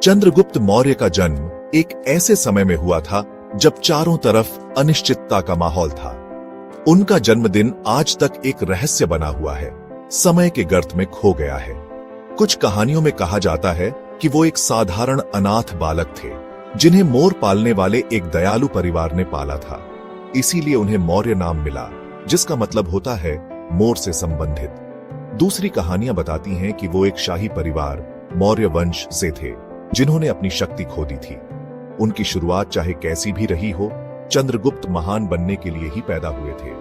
चंद्रगुप्त मौर्य का जन्म एक ऐसे समय में हुआ था जब चारों तरफ अनिश्चितता का माहौल था। उनका जन्मदिन आज तक एक रहस्य बना हुआ है, समय के गर्त में खो गया है। कुछ कहानियों में कहा जाता है कि वो एक साधारण अनाथ बालक थे जिन्हें मोर पालने वाले एक दयालु परिवार ने पाला था। इसीलिए उन्हें मौर्य नाम मिला, जिसका मतलब होता है मोर से संबंधित। दूसरी कहानियां बताती हैं कि वो एक शाही परिवार मौर्य वंश से थे जिन्होंने अपनी शक्ति खो दी थी। उनकी शुरुआत चाहे कैसी भी रही हो, चंद्रगुप्त महान बनने के लिए ही पैदा हुए थे।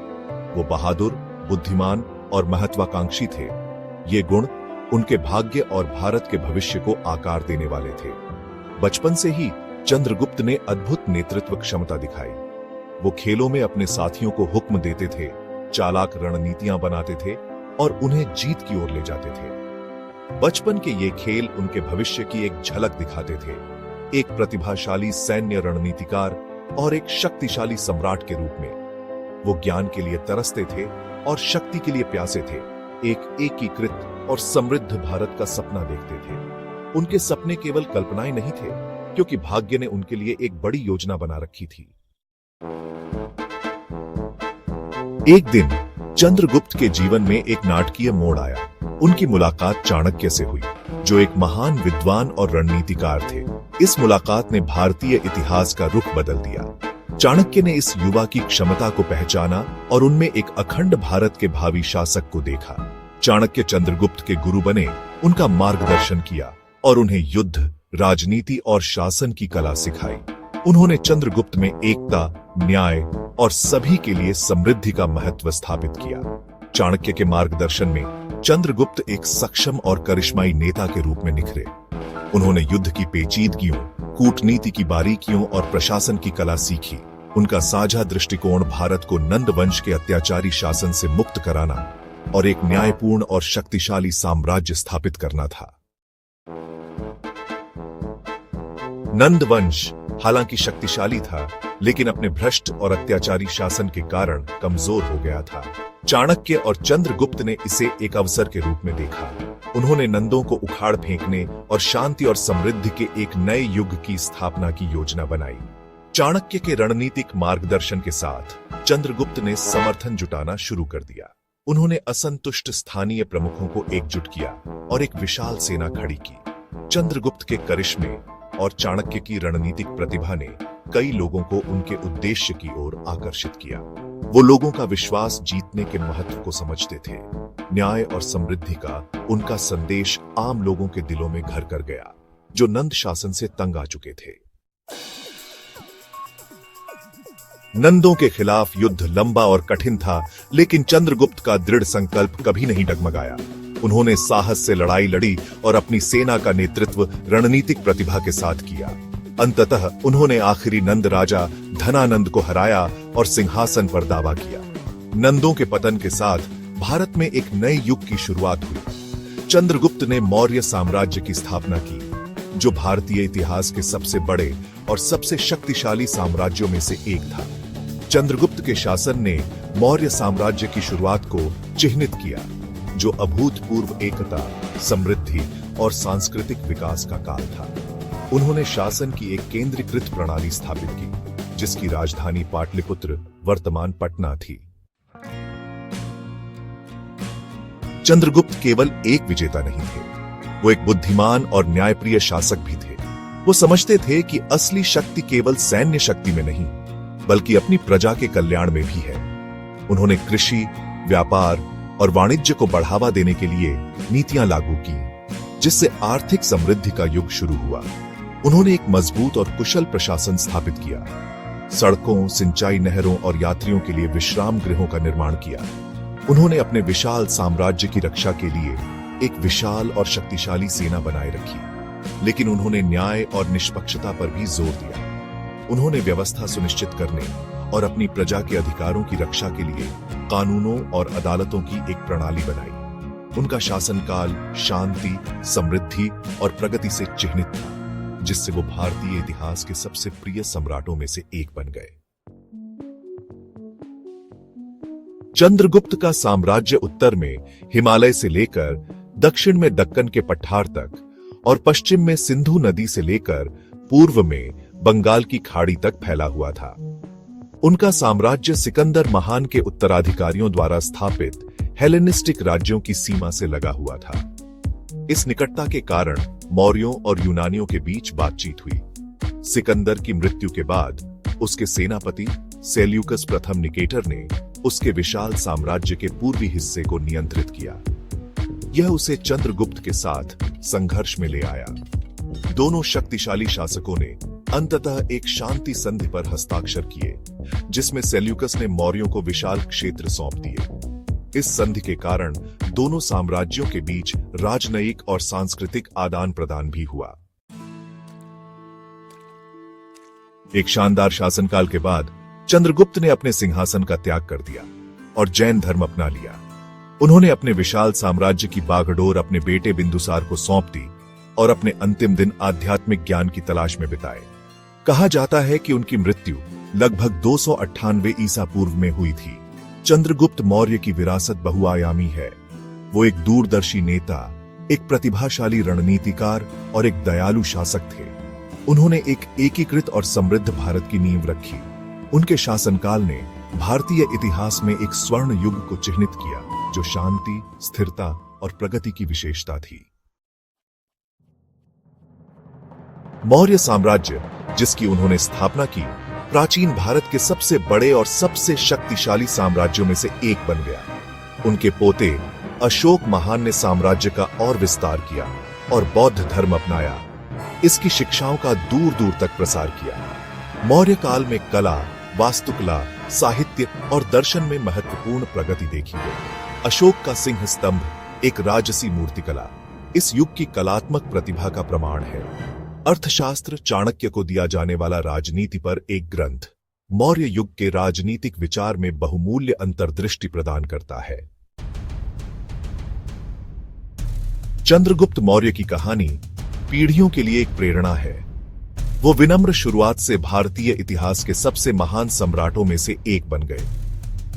वो बहादुर, बुद्धिमान और महत्वाकांक्षी थे। ये गुण उनके भाग्य और भारत के भविष्य को आकार देने वाले थे। बचपन से ही चंद्रगुप्त ने अद्भुत नेतृत्व क्षमता दिखाई। वो खेलों में अपने साथियों को हुक्म देते थे, चालाक रणनीतियां बनाते थे और उन्हें जीत की ओर ले जाते थे। बचपन के ये खेल उनके भविष्य की एक झलक दिखाते थे, एक प्रतिभाशाली सैन्य रणनीतिकार और एक शक्तिशाली सम्राट के रूप में। वो ज्ञान के लिए तरसते थे और शक्ति के लिए प्यासे थे। एक एकीकृत और समृद्ध भारत का सपना देखते थे। उनके सपने केवल कल्पनाएं नहीं थे, क्योंकि भाग्य ने उनके लिए एक बड़ी योजना बना रखी थी। एक दिन चंद्रगुप्त के जीवन में एक नाटकीय मोड़ आया। उनकी मुलाकात चाणक्य से हुई, जो एक महान विद्वान और रणनीतिकार थे। इस मुलाकात ने भारतीय इतिहास का रुख बदल दिया। चाणक्य ने इस युवा की क्षमता को पहचाना और उनमें एक अखंड भारत के भावी शासक को देखा। चाणक्य चंद्रगुप्त के गुरु बने, उनका मार्गदर्शन किया और उन्हें युद्ध, राजनीति और शासन की कला सिखाई। उन्होंने चंद्रगुप्त में एकता, न्याय और सभी के लिए समृद्धि का महत्व स्थापित किया। चाणक्य के मार्गदर्शन में चंद्रगुप्त एक सक्षम और करिश्माई नेता के रूप में निखरे। उन्होंने युद्ध की पेचीदगियों, कूटनीति की बारीकियों और प्रशासन की कला सीखी। उनका साझा दृष्टिकोण भारत को नंद वंश के अत्याचारी शासन से मुक्त कराना और एक न्यायपूर्ण और शक्तिशाली साम्राज्य स्थापित करना था। नंद वंश हालांकि शक्तिशाली था, लेकिन अपने भ्रष्ट और अत्याचारी शासन के कारण कमजोर हो गया था। चाणक्य और चंद्रगुप्त ने इसे एक अवसर के रूप में देखा। उन्होंने नंदों को उखाड़ फेंकने और शांति और समृद्धि के एक नए युग की स्थापना की योजना बनाई। चाणक्य के रणनीतिक मार्गदर्शन के साथ चंद्रगुप्त ने समर्थन जुटाना शुरू कर दिया। उन्होंने असंतुष्ट स्थानीय प्रमुखों को एकजुट किया और एक विशाल सेना खड़ी की। चंद्रगुप्त के करिश्मे और चाणक्य की रणनीतिक प्रतिभा ने कई लोगों को उनके उद्देश्य की ओर आकर्षित किया। वो लोगों का विश्वास जीतने के महत्व को समझते थे। न्याय और समृद्धि का उनका संदेश आम लोगों के दिलों में घर कर गया, जो नंद शासन से तंग आ चुके थे। नंदों के खिलाफ युद्ध लंबा और कठिन था, लेकिन चंद्रगुप्त का दृढ़ संकल्प कभी नहीं डगमगाया। उन्होंने साहस से लड़ाई लड़ी और अपनी सेना का नेतृत्व रणनीतिक प्रतिभा के साथ किया। अंततः उन्होंने आखिरी नंद राजा धनानंद को हराया और सिंहासन पर दावा किया। नंदों के पतन के साथ भारत में एक नए युग की शुरुआत हुई। चंद्रगुप्त ने मौर्य साम्राज्य की स्थापना की, जो भारतीय इतिहास के सबसे बड़े और सबसे शक्तिशाली साम्राज्यों में से एक था। चंद्रगुप्त के शासन ने मौर्य साम्राज्य की शुरुआत को चिह्नित किया, जो अभूतपूर्व एकता, समृद्धि और सांस्कृतिक विकास का काल था। उन्होंने शासन की एक केंद्रीकृत प्रणाली स्थापित की, जिसकी राजधानी पाटलिपुत्र, वर्तमान पटना थी। चंद्रगुप्त केवल एक विजेता नहीं थे, वो एक बुद्धिमान और न्यायप्रिय शासक भी थे। वो समझते थे कि असली शक्ति केवल सैन्य शक्ति में नहीं, बल्कि अपनी प्रजा के कल्याण में भी है। उन्होंने कृषि, व्यापार और वाणिज्य को बढ़ावा देने के लिए नीतियां लागू की, जिससे आर्थिक समृद्धि का युग शुरू हुआ। उन्होंने एक मजबूत और कुशल प्रशासन स्थापित किया। सड़कों, सिंचाई नहरों और यात्रियों के लिए विश्राम गृहों का निर्माण किया। उन्होंने अपने विशाल साम्राज्य की रक्षा के लिए एक विशाल और शक्तिशाली सेना बनाए रखी, लेकिन उन्होंने न्याय और निष्पक्षता पर भी जोर दिया। उन्होंने व्यवस्था सुनिश्चित करने और अपनी प्रजा के अधिकारों की रक्षा के लिए कानूनों और अदालतों की एक प्रणाली बनाई। उनका शासनकाल शांति, समृद्धि और प्रगति से चिह्नित था, जिससे वो भारतीय इतिहास के सबसे प्रिय सम्राटों में से एक बन गए। चंद्रगुप्त का साम्राज्य उत्तर में हिमालय से लेकर दक्षिण में दक्कन के पठार तक और पश्चिम में सिंधु नदी से लेकर पूर्व में बंगाल की खाड़ी तक फैला हुआ था। उनका साम्राज्य सिकंदर महान के उत्तराधिकारियों द्वारा स्थापित हेलेनिस्टिक राज्यों की सीमा से लगा हुआ था। इस निकटता के कारण मौर्यों और यूनानियों के बीच बातचीत हुई। सिकंदर की मृत्यु के बाद उसके सेनापति सेल्यूकस प्रथम निकेटर ने उसके विशाल साम्राज्य के पूर्वी हिस्से को नियंत्रित किया। यह उसे चंद्रगुप्त के साथ संघर्ष में ले आया। दोनों शक्तिशाली शासकों ने अंततः एक शांति संधि पर हस्ताक्षर किए, जिसमें सेल्यूकस ने मौर्यों को विशाल क्षेत्र सौंप दिए। इस संधि के कारण दोनों साम्राज्यों के बीच राजनयिक और सांस्कृतिक आदान प्रदान भी हुआ। एक शानदार शासनकाल के बाद चंद्रगुप्त ने अपने सिंहासन का त्याग कर दिया और जैन धर्म अपना लिया। उन्होंने अपने विशाल साम्राज्य की बागडोर अपने बेटे बिंदुसार को सौंप दी और अपने अंतिम दिन आध्यात्मिक ज्ञान की तलाश में बिताए। कहा जाता है कि उनकी मृत्यु लगभग 298 ईसा पूर्व में हुई थी। चंद्रगुप्त मौर्य की विरासत बहुआयामी है। वो एक दूरदर्शी नेता, एक प्रतिभाशाली रणनीतिकार और एक दयालु शासक थे। उन्होंने एक एकीकृत और समृद्ध भारत की नींव रखी। उनके शासनकाल ने भारतीय इतिहास में एक स्वर्ण युग को चिह्नित किया, जो शांति, स्थिरता और प्रगति की विशेषता थी। मौर्य साम्राज्य, जिसकी उन्होंने स्थापना की, प्राचीन भारत के सबसे बड़े और सबसे शक्तिशाली साम्राज्यों में से एक बन गया। उनके पोते अशोक महान ने साम्राज्य का और विस्तार किया और बौद्ध धर्म अपनाया। इसकी शिक्षाओं का दूर दूर तक प्रसार किया। मौर्य काल में कला, वास्तुकला, साहित्य और दर्शन में महत्वपूर्ण प्रगति देखी गई। अशोक का सिंह स्तंभ एक राजसी मूर्तिकला इस युग की कलात्मक प्रतिभा का प्रमाण है। अर्थशास्त्र चाणक्य को दिया जाने वाला राजनीति पर एक ग्रंथ मौर्य युग के राजनीतिक विचार में बहुमूल्य अंतर्दृष्टि प्रदान करता है। चंद्रगुप्त मौर्य की कहानी पीढ़ियों के लिए एक प्रेरणा है। वो विनम्र शुरुआत से भारतीय इतिहास के सबसे महान सम्राटों में से एक बन गए।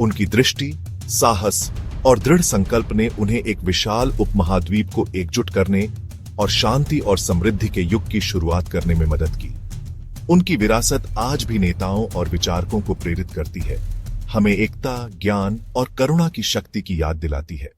उनकी दृष्टि, साहस और दृढ़ संकल्प ने उन्हें एक विशाल उपमहाद्वीप को एकजुट करने और शांति और समृद्धि के युग की शुरुआत करने में मदद की। उनकी विरासत आज भी नेताओं और विचारकों को प्रेरित करती है, हमें एकता, ज्ञान और करुणा की शक्ति की याद दिलाती है।